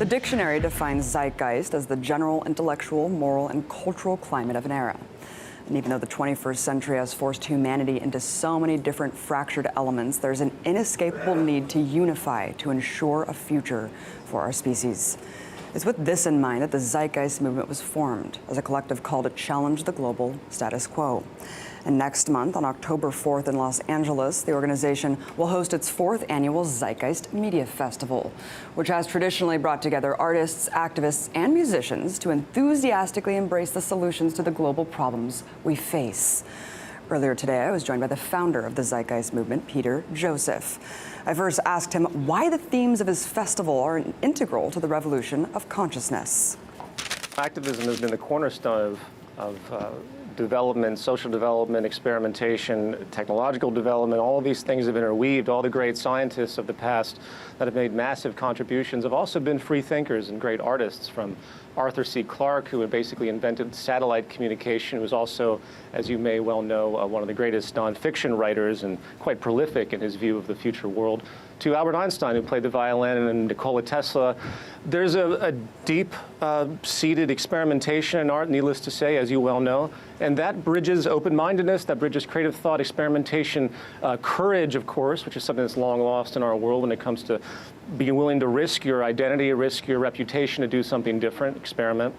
The dictionary defines zeitgeist as the general intellectual, moral, and cultural climate of an era. And even though the 21st century has forced humanity into so many different fractured elements, there's an inescapable need to unify to ensure a future for our species. It's with this in mind that the Zeitgeist Movement was formed as a collective call to challenge the global status quo. And next month, on October 4th in Los Angeles, the organization will host its 4th annual Zeitgeist Media Festival, which has traditionally brought together artists, activists, and musicians to enthusiastically embrace the solutions to the global problems we face. Earlier today, I was joined by the founder of the Zeitgeist Movement, Peter Joseph. I first asked him why the themes of his festival are integral to the revolution of consciousness. Activism has been the cornerstone of development, social development, experimentation, technological development. All of these things have interweaved. All the great scientists of the past that have made massive contributions have also been free thinkers and great artists, from Arthur C. Clarke, who had basically invented satellite communication, who was also, as you may well know, one of the greatest nonfiction writers and quite prolific in his view of the future world, to Albert Einstein, who played the violin, and Nikola Tesla. There's a deep-seated experimentation in art, needless to say, as you well know, and that bridges open-mindedness, that bridges creative thought, experimentation, courage, of course, which is something that's long lost in our world when it comes to being willing to risk your identity, risk your reputation to do something different, experiment.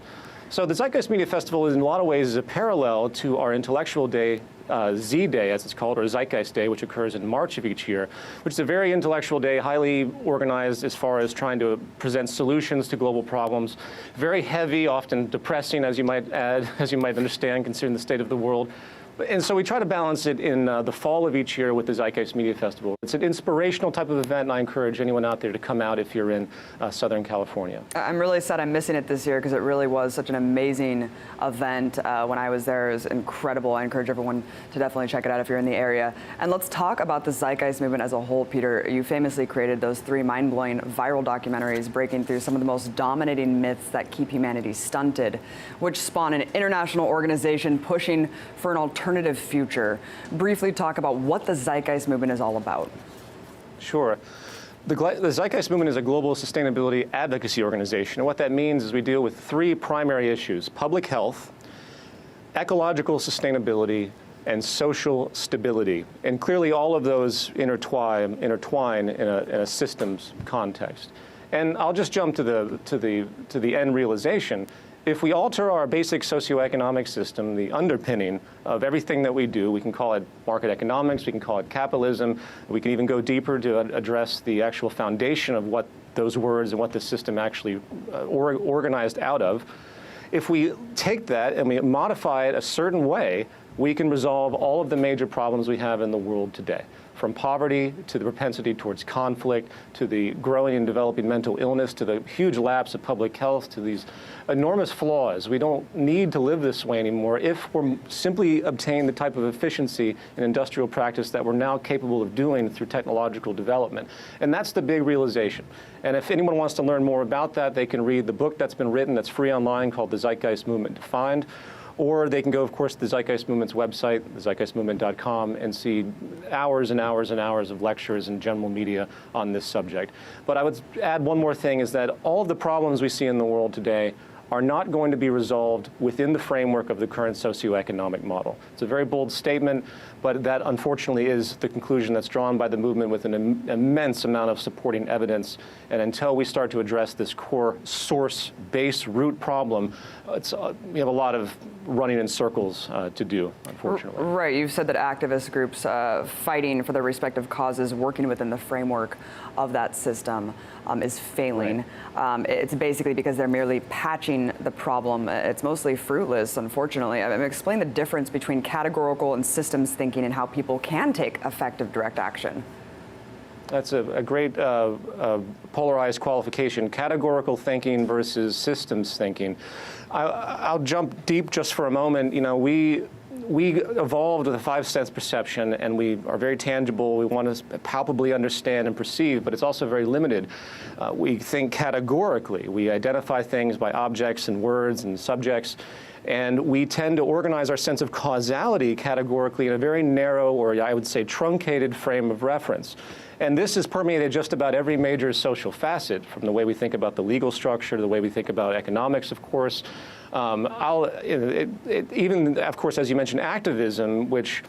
So the Zeitgeist Media Festival is in a lot of ways is a parallel to our intellectual day, ZDAY as it's called, or Zeitgeist Day, which occurs in March of each year, which is a very intellectual day, highly organized as far as trying to present solutions to global problems. Very heavy, often depressing, as you might add, as you might understand, considering the state of the world. And so we try to balance it in the fall of each year with the Zeitgeist Media Festival. It's an inspirational type of event, and I encourage anyone out there to come out if you're in Southern California. I'm really sad I'm missing it this year because it really was such an amazing event. When I was there, it was incredible. I encourage everyone to definitely check it out if you're in the area. And let's talk about the Zeitgeist Movement as a whole, Peter. You famously created those 3 mind-blowing viral documentaries breaking through some of the most dominating myths that keep humanity stunted, which spawn an international organization pushing for an alternative future. Briefly talk about what the Zeitgeist Movement is all about. Sure. The Zeitgeist Movement is a global sustainability advocacy organization. And what that means is we deal with 3 primary issues: public health, ecological sustainability, and social stability. And clearly all of those intertwine in a systems context. And I'll just jump to the end realization. If we alter our basic socioeconomic system, the underpinning of everything that we do, we can call it market economics, we can call it capitalism, we can even go deeper to address the actual foundation of what those words and what the system actually organized out of. If we take that and we modify it a certain way, we can resolve all of the major problems we have in the world today, from poverty to the propensity towards conflict, to the growing and developing mental illness, to the huge lapse of public health, to these enormous flaws. We don't need to live this way anymore if we're simply obtaining the type of efficiency in industrial practice that we're now capable of doing through technological development. And that's the big realization. And if anyone wants to learn more about that, they can read the book that's been written that's free online called The Zeitgeist Movement Defined. Or they can go, of course, to the Zeitgeist Movement's website, thezeitgeistmovement.com, and see hours and hours and hours of lectures and general media on this subject. But I would add one more thing, is that all of the problems we see in the world today are not going to be resolved within the framework of the current socioeconomic model. It's a very bold statement, but that unfortunately is the conclusion that's drawn by the movement with an immense amount of supporting evidence. And until we start to address this core source, base, root problem, we have a lot of running in circles to do, unfortunately. Right, you've said that activist groups fighting for their respective causes, working within the framework of that system is failing. Right. It's basically because they're merely patching the problem. It's mostly fruitless, unfortunately. I mean, explain the difference between categorical and systems thinking and how people can take effective direct action. That's a great polarized qualification: categorical thinking versus systems thinking. I'll jump deep just for a moment. You know, we evolved with a 5-sense perception, and we are very tangible. We want to palpably understand and perceive, but it's also very limited. We think categorically. We identify things by objects and words and subjects. And we tend to organize our sense of causality categorically in a very narrow, or I would say truncated frame of reference. And this has permeated just about every major social facet, from the way we think about the legal structure to the way we think about economics, of course. Even, of course, as you mentioned, activism, which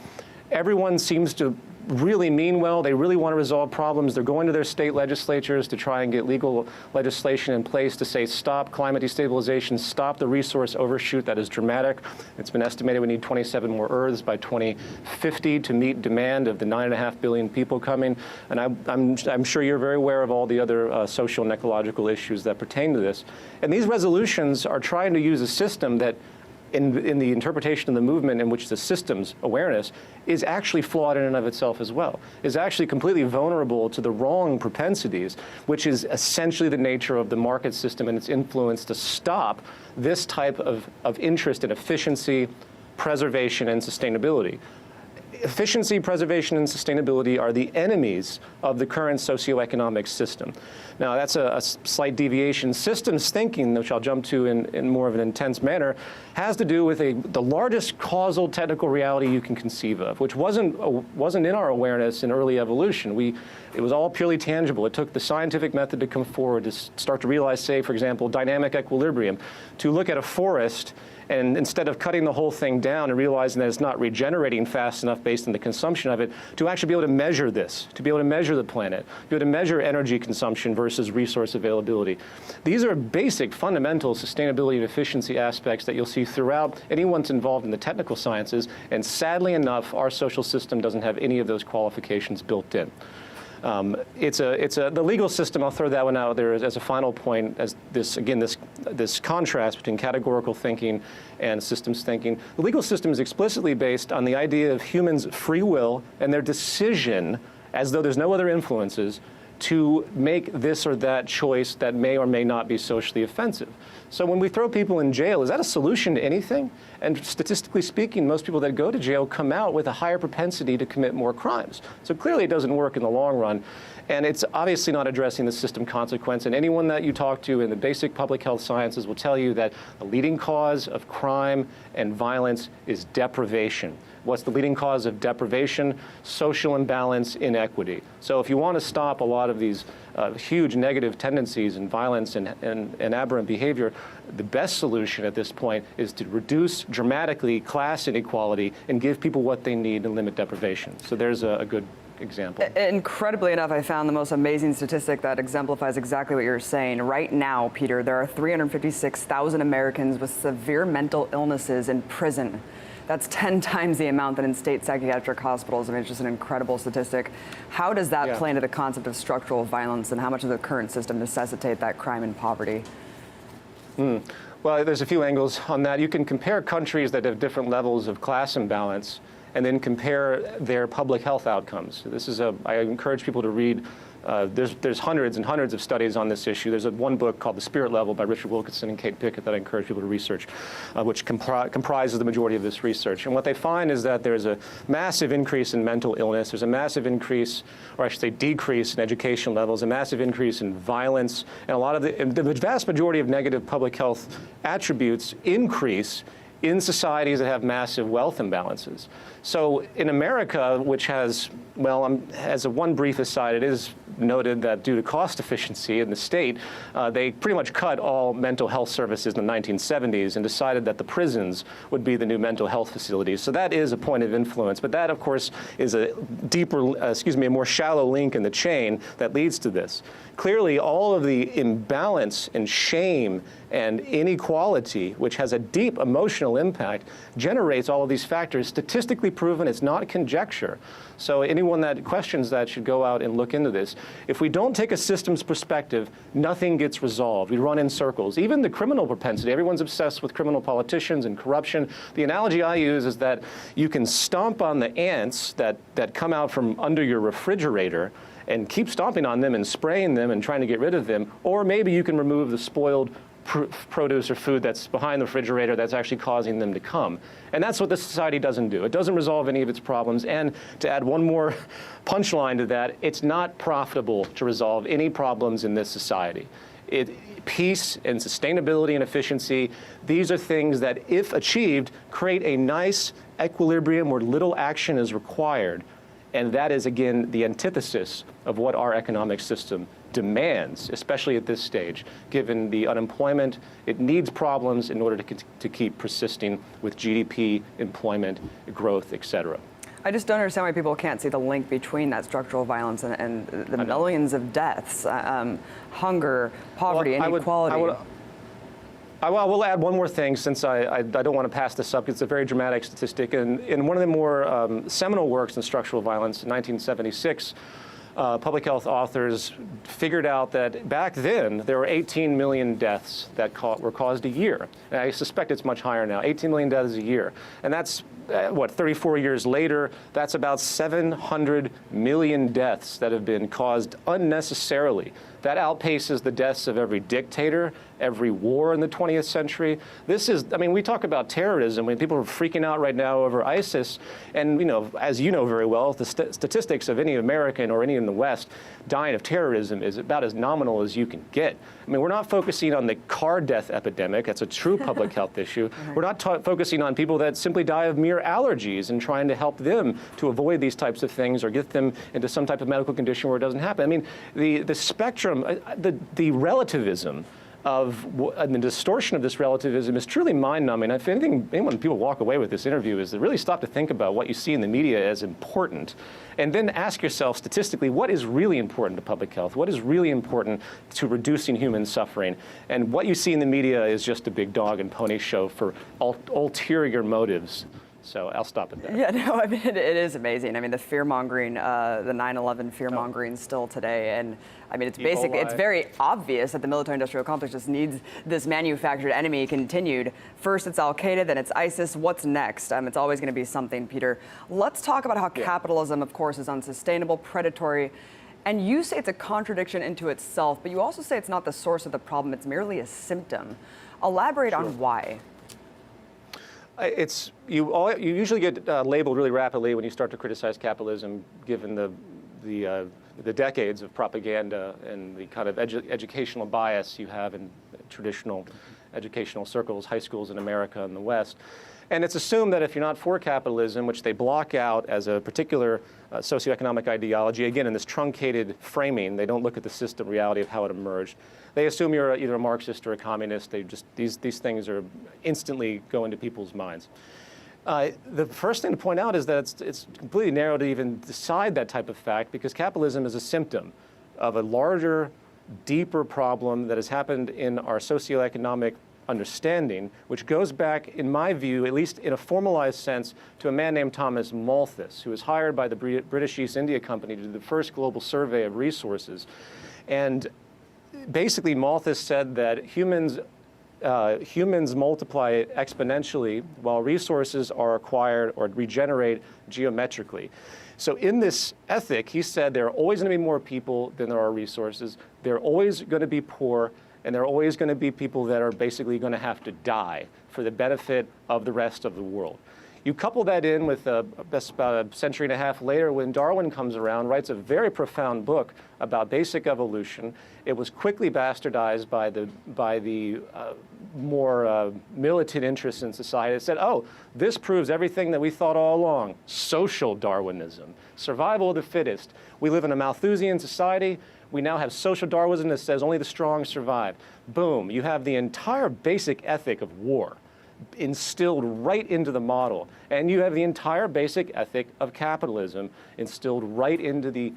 everyone seems to really mean well. They really want to resolve problems. They're going to their state legislatures to try and get legal legislation in place to say, stop climate destabilization, stop the resource overshoot that is dramatic. It's been estimated we need 27 more Earths by 2050 to meet demand of the 9.5 billion people coming. And I'm sure you're very aware of all the other social and ecological issues that pertain to this. And these resolutions are trying to use a system that in the interpretation of the movement, in which the system's awareness is actually flawed in and of itself as well, is actually completely vulnerable to the wrong propensities, which is essentially the nature of the market system and its influence to stop this type of interest in efficiency, preservation, and sustainability. Efficiency, preservation, and sustainability are the enemies of the current socioeconomic system. Now, that's a slight deviation. Systems thinking, which I'll jump to in more of an intense manner, has to do with the largest causal technical reality you can conceive of, which wasn't in our awareness in early evolution. It was all purely tangible. It took the scientific method to come forward to start to realize, say, for example, dynamic equilibrium, to look at a forest and instead of cutting the whole thing down and realizing that it's not regenerating fast enough based on the consumption of it, to actually be able to measure this, to be able to measure the planet, to be able to measure energy consumption versus resource availability. These are basic, fundamental sustainability and efficiency aspects that you'll see throughout anyone's involved in the technical sciences, and sadly enough, our social system doesn't have any of those qualifications built in. The legal system, I'll throw that one out there as a final point, as this contrast between categorical thinking and systems thinking. The legal system is explicitly based on the idea of humans' free will and their decision, as though there's no other influences, to make this or that choice that may or may not be socially offensive. So when we throw people in jail, is that a solution to anything? And statistically speaking, most people that go to jail come out with a higher propensity to commit more crimes. So clearly it doesn't work in the long run. And it's obviously not addressing the system consequence. And anyone that you talk to in the basic public health sciences will tell you that the leading cause of crime and violence is deprivation. What's the leading cause of deprivation? Social imbalance, inequity. So if you want to stop a lot of these huge negative tendencies and violence and aberrant behavior, the best solution at this point is to reduce dramatically class inequality and give people what they need and limit deprivation. So there's a good example. Incredibly enough, I found the most amazing statistic that exemplifies exactly what you're saying. Right now, Peter, there are 356,000 Americans with severe mental illnesses in prison. That's 10 times the amount that in state psychiatric hospitals. I mean, it's just an incredible statistic. How does that play into the concept of structural violence, and how much does the current system necessitate that crime and poverty? Well, there's a few angles on that. You can compare countries that have different levels of class imbalance and then compare their public health outcomes. I encourage people to read. There's hundreds and hundreds of studies on this issue. There's one book called The Spirit Level by Richard Wilkinson and Kate Pickett that I encourage people to research, which comprises the majority of this research. And what they find is that there's a massive increase in mental illness. There's a massive increase, or I should say decrease, in education levels, a massive increase in violence, and the vast majority of negative public health attributes increase in societies that have massive wealth imbalances. So in America, which has, as a one brief aside, it is noted that due to cost efficiency in the state, they pretty much cut all mental health services in the 1970s and decided that the prisons would be the new mental health facilities. So that is a point of influence. But that, of course, is a more shallow link in the chain that leads to this. Clearly, all of the imbalance and shame and inequality, which has a deep emotional impact, generates all of these factors. Statistically proven, it's not conjecture. So anyone that questions that should go out and look into this. If we don't take a systems perspective, nothing gets resolved. We run in circles. Even the criminal propensity, everyone's obsessed with criminal politicians and corruption. The analogy I use is that you can stomp on the ants that come out from under your refrigerator and keep stomping on them and spraying them and trying to get rid of them, or maybe you can remove the spoiled produce or food that's behind the refrigerator that's actually causing them to come. And that's what this society doesn't do. It doesn't resolve any of its problems. And to add one more punchline to that, it's not profitable to resolve any problems in this society. Peace and sustainability and efficiency, these are things that, if achieved, create a nice equilibrium where little action is required. And that is, again, the antithesis of what our economic system demands, especially at this stage, given the unemployment. It needs problems in order to keep persisting with GDP, employment, growth, et cetera. I just don't understand why people can't see the link between that structural violence and the millions of deaths, hunger, poverty, inequality. I will add one more thing, since I don't want to pass this up. It's a very dramatic statistic. And in one of the more seminal works in structural violence in 1976, public health authors figured out that back then there were 18 million deaths that were caused a year. And I suspect it's much higher now, 18 million deaths a year. And that's, 34 years later, that's about 700 million deaths that have been caused unnecessarily. That outpaces the deaths of every dictator, every war in the 20th century. This is, I mean, we talk about terrorism when people are freaking out right now over ISIS. And, as you know very well, the statistics of any American or any in the West dying of terrorism is about as nominal as you can get. I mean, we're not focusing on the car death epidemic. That's a true public health issue. We're not focusing on people that simply die of mere allergies and trying to help them to avoid these types of things or get them into some type of medical condition where it doesn't happen. I mean, the spectrum, the relativism and the distortion of this relativism is truly mind-numbing. If anything, when people walk away with this interview, is to really stop to think about what you see in the media as important, and then ask yourself statistically, what is really important to public health? What is really important to reducing human suffering? And what you see in the media is just a big dog and pony show for ulterior motives. So I'll stop it there. Yeah, no, I mean, it is amazing. I mean, the fear-mongering, the 9/11 fear-mongering still today. And I mean, it's basic. It's very obvious that the military-industrial complex just needs this manufactured enemy continued. First, it's Al-Qaeda, then it's ISIS. What's next? It's always going to be something, Peter. Let's talk about how capitalism, of course, is unsustainable, predatory. And you say it's a contradiction into itself, but you also say it's not the source of the problem. It's merely a symptom. Elaborate on why. You usually get labeled really rapidly when you start to criticize capitalism, given the decades of propaganda and the kind of educational bias you have in traditional educational circles, high schools in America and the West. And it's assumed that if you're not for capitalism, which they block out as a particular socioeconomic ideology, again, in this truncated framing, they don't look at the system reality of how it emerged. They assume you're either a Marxist or a communist. These things are instantly go into people's minds. The first thing to point out is that it's completely narrow to even decide that type of fact, because capitalism is a symptom of a larger, deeper problem that has happened in our socioeconomic understanding, which goes back, in my view, at least in a formalized sense, to a man named Thomas Malthus, who was hired by the British East India Company to do the first global survey of resources. And basically, Malthus said that humans multiply exponentially while resources are acquired or regenerate geometrically. So in this ethic, he said there are always going to be more people than there are resources. They're always going to be poor, and there are always going to be people that are basically going to have to die for the benefit of the rest of the world. You couple that in with about a century and a half later, when Darwin comes around, writes a very profound book about basic evolution. It was quickly bastardized by the more militant interests in society. It said, oh, this proves everything that we thought all along. Social Darwinism, survival of the fittest. We live in a Malthusian society. We now have social Darwinism that says only the strong survive. Boom, you have the entire basic ethic of war instilled right into the model. And you have the entire basic ethic of capitalism instilled right into the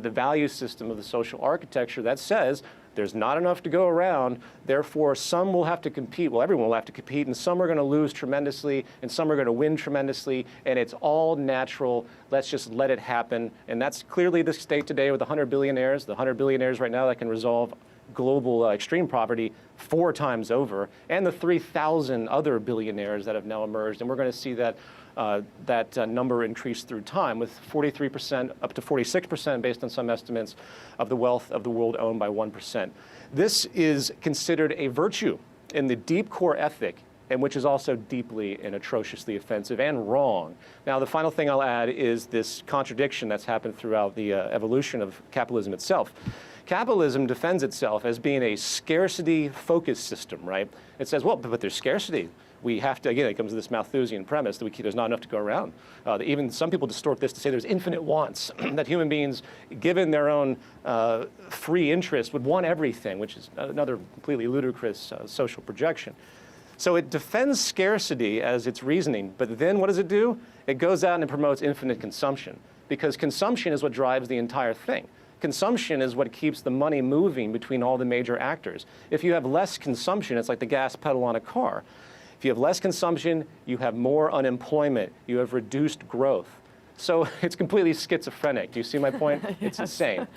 value system of the social architecture that says there's not enough to go around, therefore some will have to compete. Well, everyone will have to compete, and some are going to lose tremendously, and some are going to win tremendously, and it's all natural. Let's just let it happen. And that's clearly the state today with the 100 billionaires. The 100 billionaires right now that can resolve global extreme poverty 4 times over, and the 3,000 other billionaires that have now emerged. And we're going to see that number increase through time, with 43% up to 46% based on some estimates of the wealth of the world owned by 1%. This is considered a virtue in the deep core ethic and which is also deeply and atrociously offensive and wrong. Now, the final thing I'll add is this contradiction that's happened throughout the evolution of capitalism itself. Capitalism defends itself as being a scarcity-focused system, right? It says, well, but there's scarcity. We have to, again, it comes to this Malthusian premise that there's not enough to go around. Even some people distort this to say there's infinite wants, that human beings, given their own free interest, would want everything, which is another completely ludicrous social projection. So it defends scarcity as its reasoning, but then what does it do? It goes out and it promotes infinite consumption, because consumption is what drives the entire thing. Consumption is what keeps the money moving between all the major actors. If you have less consumption, it's like the gas pedal on a car. If you have less consumption, you have more unemployment, you have reduced growth. So it's completely schizophrenic. Do you see my point? Yes. It's insane.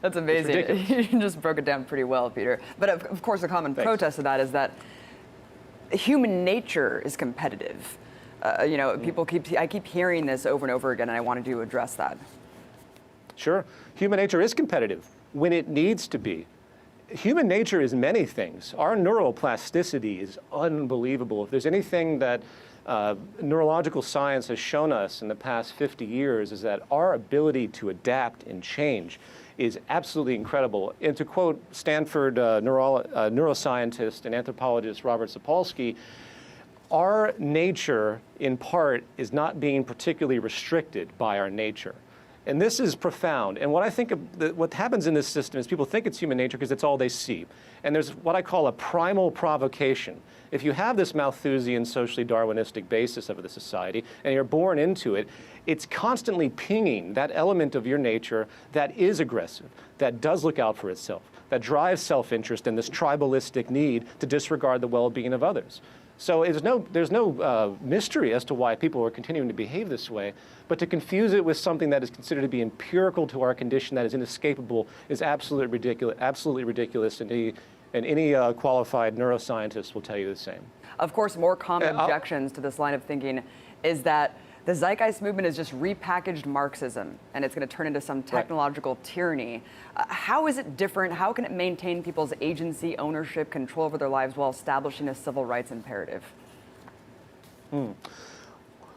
That's amazing. You just broke it down pretty well, Peter. But of course, the common protest to that is that human nature is competitive. I keep hearing this over and over again, and I wanted to address that. Sure. Human nature is competitive when it needs to be. Human nature is many things. Our neuroplasticity is unbelievable. If there's anything that neurological science has shown us in the past 50 years is that our ability to adapt and change is absolutely incredible. And to quote Stanford neuroscientist and anthropologist Robert Sapolsky, our nature, in part, is not being particularly restricted by our nature. And this is profound. And what I think what happens in this system is people think it's human nature because it's all they see. And there's what I call a primal provocation. If you have this Malthusian, socially Darwinistic basis of the society, and you're born into it, it's constantly pinging that element of your nature that is aggressive, that does look out for itself, that drives self-interest and this tribalistic need to disregard the well-being of others. So there's no mystery as to why people are continuing to behave this way, but to confuse it with something that is considered to be empirical to our condition that is inescapable is absolutely ridiculous, and any qualified neuroscientist will tell you the same. Of course, more common objections to this line of thinking is that the Zeitgeist Movement is just repackaged Marxism, and it's going to turn into some technological tyranny. How is it different? How can it maintain people's agency, ownership, control over their lives while establishing a civil rights imperative?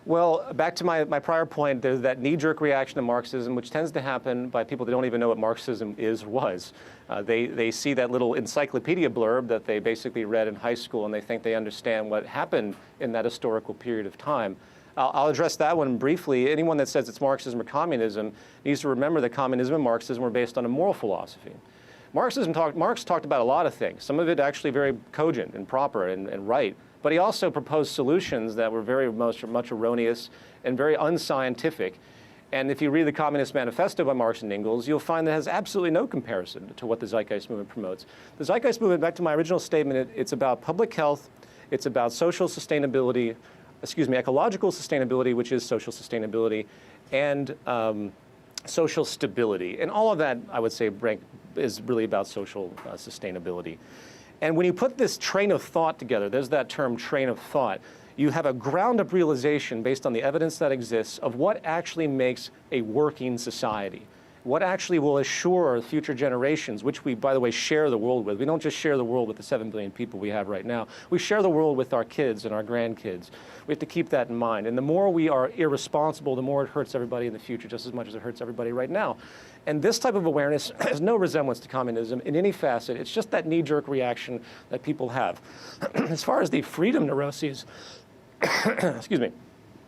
Well, back to my prior point, there's that knee-jerk reaction to Marxism, which tends to happen by people that don't even know what Marxism is or was. They see that little encyclopedia blurb that they basically read in high school, and they think they understand what happened in that historical period of time. I'll address that one briefly. Anyone that says it's Marxism or communism needs to remember that communism and Marxism were based on a moral philosophy. Marx talked about a lot of things, some of it actually very cogent and proper and right, but he also proposed solutions that were very much erroneous and very unscientific. And if you read the Communist Manifesto by Marx and Engels, you'll find that it has absolutely no comparison to what the Zeitgeist Movement promotes. The Zeitgeist Movement, back to my original statement, it's about public health, it's about social sustainability, ecological sustainability, which is social sustainability, and social stability. And all of that, I would say, is really about social sustainability. And when you put this train of thought together, there's that term, train of thought, you have a ground-up realization based on the evidence that exists of what actually makes a working society. What actually will assure future generations, which we, by the way, share the world with. We don't just share the world with the 7 billion people we have right now. We share the world with our kids and our grandkids. We have to keep that in mind. And the more we are irresponsible, the more it hurts everybody in the future, just as much as it hurts everybody right now. And this type of awareness has no resemblance to communism in any facet. It's just that knee-jerk reaction that people have. As far as the freedom neuroses,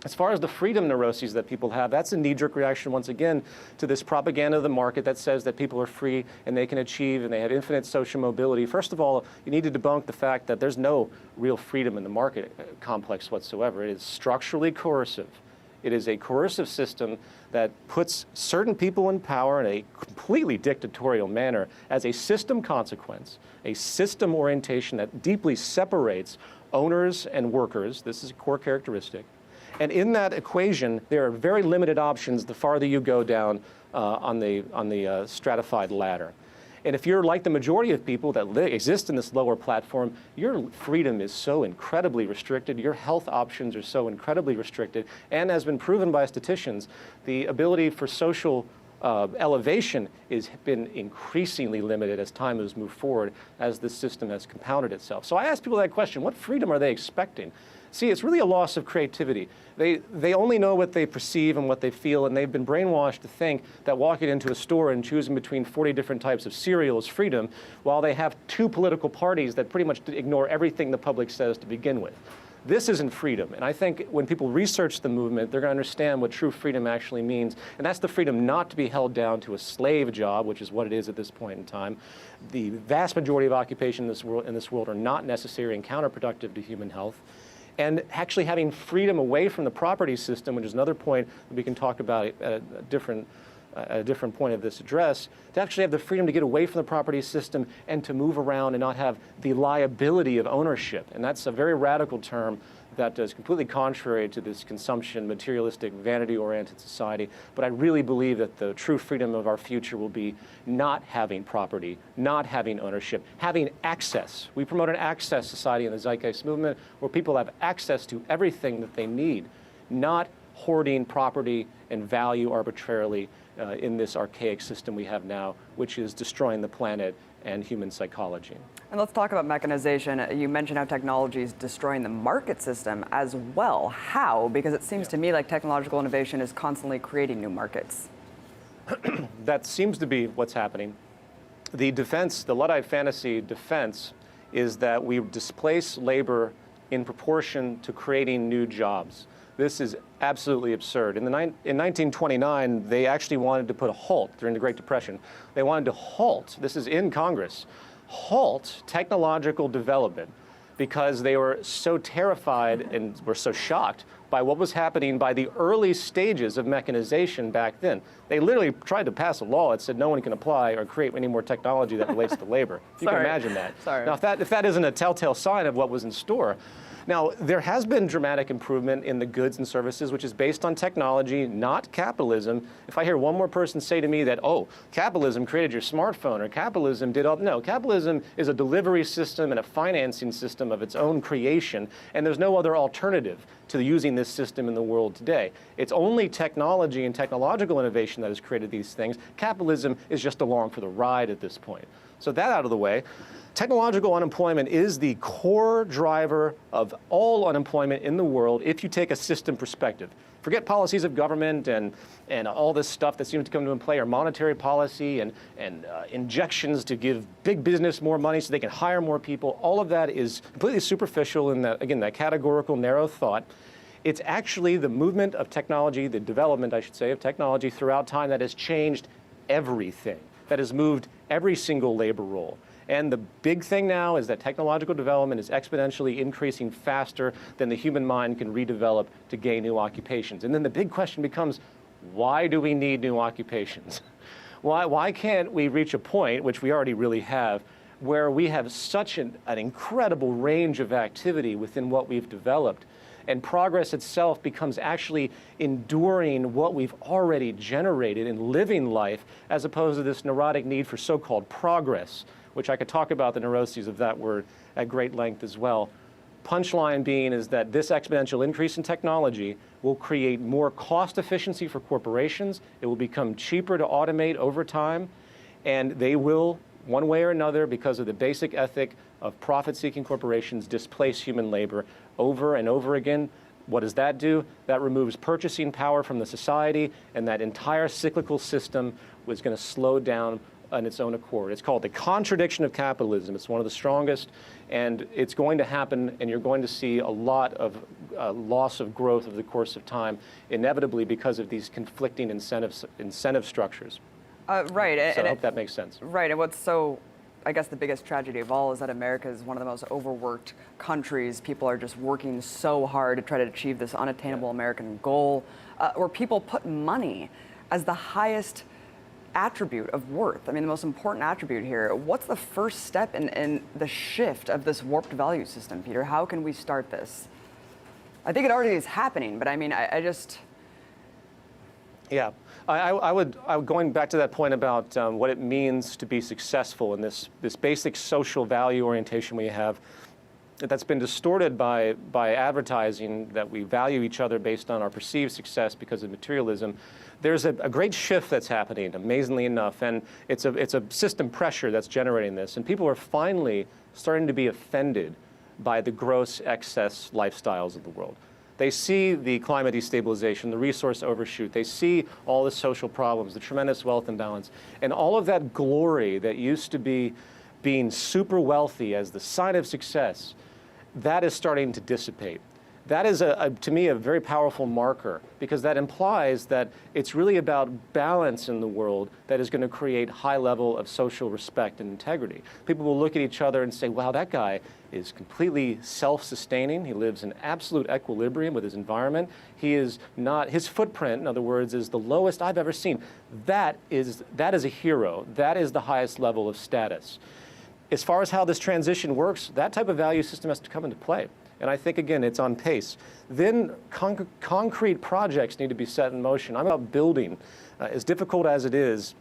as far as the freedom neuroses that people have, that's a knee-jerk reaction, once again, to this propaganda of the market that says that people are free and they can achieve and they have infinite social mobility. First of all, you need to debunk the fact that there's no real freedom in the market complex whatsoever. It is structurally coercive. It is a coercive system that puts certain people in power in a completely dictatorial manner as a system consequence, a system orientation that deeply separates owners and workers. This is a core characteristic. And in that equation, there are very limited options the farther you go down on the stratified ladder. And if you're like the majority of people that exist in this lower platform, your freedom is so incredibly restricted, your health options are so incredibly restricted, and has been proven by statisticians, the ability for social elevation has been increasingly limited as time has moved forward, as this system has compounded itself. So I ask people that question, what freedom are they expecting? See, it's really a loss of creativity. They only know what they perceive and what they feel, and they've been brainwashed to think that walking into a store and choosing between 40 different types of cereal is freedom, while they have two political parties that pretty much ignore everything the public says to begin with. This isn't freedom, and I think when people research the movement, they're going to understand what true freedom actually means, and that's the freedom not to be held down to a slave job, which is what it is at this point in time. The vast majority of occupations in this world are not necessary and counterproductive to human health. And actually having freedom away from the property system, which is another point that we can talk about at a different point of this address, to actually have the freedom to get away from the property system and to move around and not have the liability of ownership. And that's a very radical term that is completely contrary to this consumption, materialistic, vanity-oriented society. But I really believe that the true freedom of our future will be not having property, not having ownership, having access. We promote an access society in the Zeitgeist Movement where people have access to everything that they need, not hoarding property and value arbitrarily in this archaic system we have now, which is destroying the planet and human psychology. And let's talk about mechanization. You mentioned how technology is destroying the market system as well. How? Because it seems to me like technological innovation is constantly creating new markets. That seems to be what's happening. The defense, the Luddite fantasy defense, is that we displace labor in proportion to creating new jobs. This is absolutely absurd. In 1929, they actually wanted to put a halt during the Great Depression. They wanted to halt, this is in Congress, halt technological development because they were so terrified and were so shocked by what was happening by the early stages of mechanization back then. They literally tried to pass a law that said no one can apply or create any more technology that relates to labor. You can imagine that. Now, if that isn't a telltale sign of what was in store. Now, there has been dramatic improvement in the goods and services, which is based on technology, not capitalism. If I hear one more person say to me that, oh, capitalism created your smartphone or capitalism did all, no, capitalism is a delivery system and a financing system of its own creation, and there's no other alternative to using this system in the world today. It's only technology and technological innovation that has created these things. Capitalism is just along for the ride at this point. So that out of the way. Technological unemployment is the core driver of all unemployment in the world if you take a system perspective. Forget policies of government and all this stuff that seems to come into play, or monetary policy and injections to give big business more money so they can hire more people. All of that is completely superficial in that, again, that categorical, narrow thought. It's actually the movement of technology, the development, I should say, of technology throughout time that has changed everything, that has moved every single labor role. And the big thing now is that technological development is exponentially increasing faster than the human mind can redevelop to gain new occupations. And then the big question becomes, why do we need new occupations? Why can't we reach a point, which we already really have, where we have such an incredible range of activity within what we've developed, and progress itself becomes actually enduring what we've already generated in living life, as opposed to this neurotic need for so-called progress, which I could talk about the neuroses of that word at great length as well. Punchline being is that this exponential increase in technology will create more cost efficiency for corporations. It will become cheaper to automate over time, and they will, one way or another, because of the basic ethic of profit-seeking corporations, displace human labor over and over again. What does that do? That removes purchasing power from the society, and that entire cyclical system was going to slow down on its own accord. It's called the contradiction of capitalism. It's one of the strongest, and it's going to happen, and you're going to see a lot of loss of growth over the course of time, inevitably because of these conflicting incentive structures. Right. So I hope that makes sense. Right, and what's so, I guess the biggest tragedy of all is that America is one of the most overworked countries. People are just working so hard to try to achieve this unattainable American goal, where people put money as the highest attribute of worth. I mean, the most important attribute here. What's the first step in the shift of this warped value system, Peter? How can we start this? I think it already is happening, but I mean, I just... Yeah, I would going back to that point about what it means to be successful in this basic social value orientation we have. that's been distorted by advertising, that we value each other based on our perceived success because of materialism. There's a great shift that's happening, amazingly enough, and it's a system pressure that's generating this. And people are finally starting to be offended by the gross excess lifestyles of the world. They see the climate destabilization, the resource overshoot. They see all the social problems, the tremendous wealth imbalance, and all of that glory that used to be being super wealthy as the sign of success, that is starting to dissipate. That is, to me, a very powerful marker, because that implies that it's really about balance in the world that is going to create high level of social respect and integrity. People will look at each other and say, wow, that guy is completely self-sustaining. He lives in absolute equilibrium with his environment. He is not, his footprint, in other words, is the lowest I've ever seen. That is a hero. That is the highest level of status. As far as how this transition works, that type of value system has to come into play. And I think, again, it's on pace. Then concrete projects need to be set in motion. I'm about building. As difficult as it is,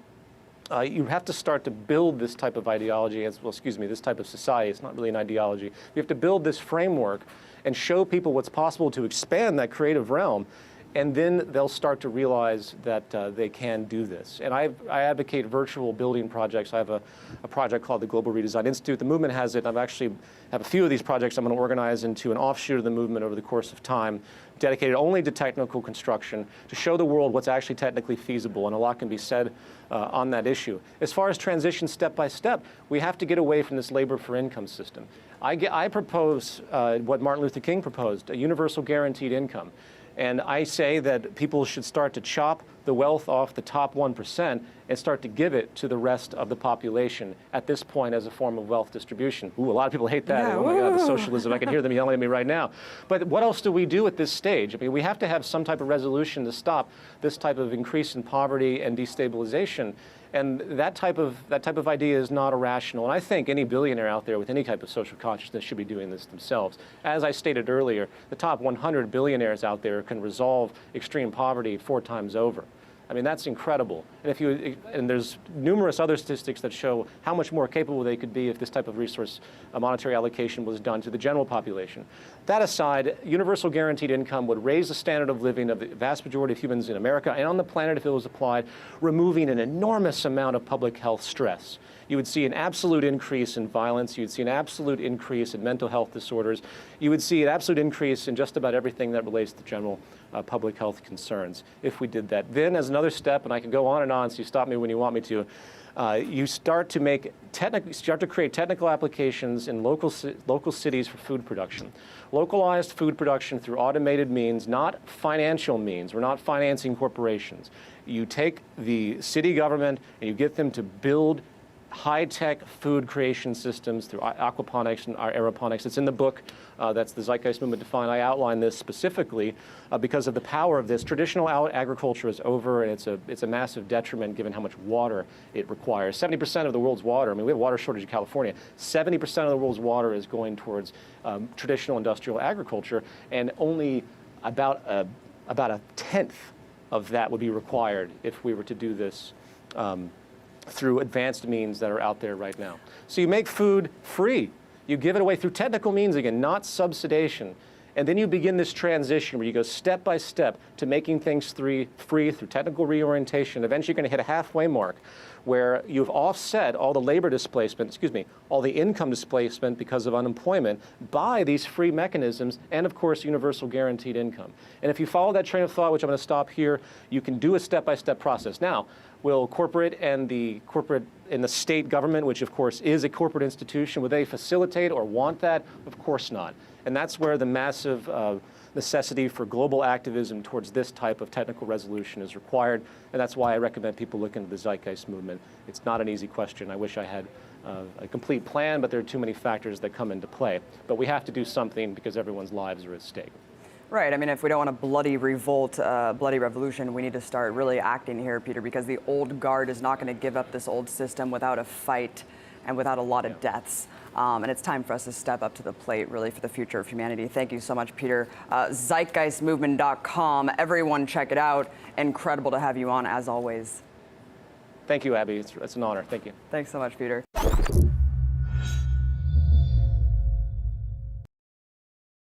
you have to start to build this type of ideology, this type of society. It's not really an ideology. You have to build this framework and show people what's possible to expand that creative realm. And then they'll start to realize that they can do this. And I advocate virtual building projects. I have a project called the Global Redesign Institute. The movement has it. I've actually have a few of these projects I'm going to organize into an offshoot of the movement over the course of time, dedicated only to technical construction, to show the world what's actually technically feasible. And a lot can be said on that issue. As far as transition step by step, we have to get away from this labor for income system. I propose what Martin Luther King proposed, a universal guaranteed income. And I say that people should start to chop the wealth off the top 1% and start to give it to the rest of the population at this point as a form of wealth distribution. Ooh, a lot of people hate that. Yeah, oh my God, the socialism. I can hear them yelling at me right now. But what else do we do at this stage? I mean, we have to have some type of resolution to stop this type of increase in poverty and destabilization. And that type of idea is not irrational. And I think any billionaire out there with any type of social consciousness should be doing this themselves. As I stated earlier, the top 100 billionaires out there can resolve extreme poverty 4 times over. I mean, that's incredible. And there's numerous other statistics that show how much more capable they could be if this type of resource monetary allocation was done to the general population. That aside, universal guaranteed income would raise the standard of living of the vast majority of humans in America and on the planet if it was applied, removing an enormous amount of public health stress. You would see an absolute increase in violence. You'd see an absolute increase in mental health disorders. You would see an absolute increase in just about everything that relates to general public health concerns if we did that. Then, as another step, and I can go on and on, so you stop me when you want me to, you start to create technical applications in local cities for food production. Localized food production through automated means, not financial means. We're not financing corporations. You take the city government and you get them to build high-tech food creation systems through aquaponics and aeroponics. It's in the book. That's the Zeitgeist Movement Defined. I outline this specifically because of the power of this. Traditional agriculture is over, and it's a massive detriment given how much water it requires. 70% of the world's water, I mean, we have a water shortage in California. 70% of the world's water is going towards traditional industrial agriculture, and only about a tenth of that would be required if we were to do this through advanced means that are out there right now. So you make food free. You give it away through technical means again, not subsidization. And then you begin this transition where you go step by step to making things free through technical reorientation. Eventually you're going to hit a halfway mark where you've offset all the labor displacement, all the income displacement because of unemployment by these free mechanisms and, of course, universal guaranteed income. And if you follow that train of thought, which I'm going to stop here, you can do a step-by-step process. Now, will corporate and the state government, which of course is a corporate institution, will they facilitate or want that? Of course not. And that's where the massive necessity for global activism towards this type of technical resolution is required. And that's why I recommend people look into the Zeitgeist Movement. It's not an easy question. I wish I had a complete plan, but there are too many factors that come into play. But we have to do something because everyone's lives are at stake. Right. I mean, if we don't want a bloody revolt, bloody revolution, we need to start really acting here, Peter, because the old guard is not going to give up this old system without a fight and without a lot of deaths. And it's time for us to step up to the plate, really, for the future of humanity. Thank you so much, Peter. Zeitgeistmovement.com. Everyone check it out. Incredible to have you on, as always. Thank you, Abby. It's an honor. Thank you. Thanks so much, Peter.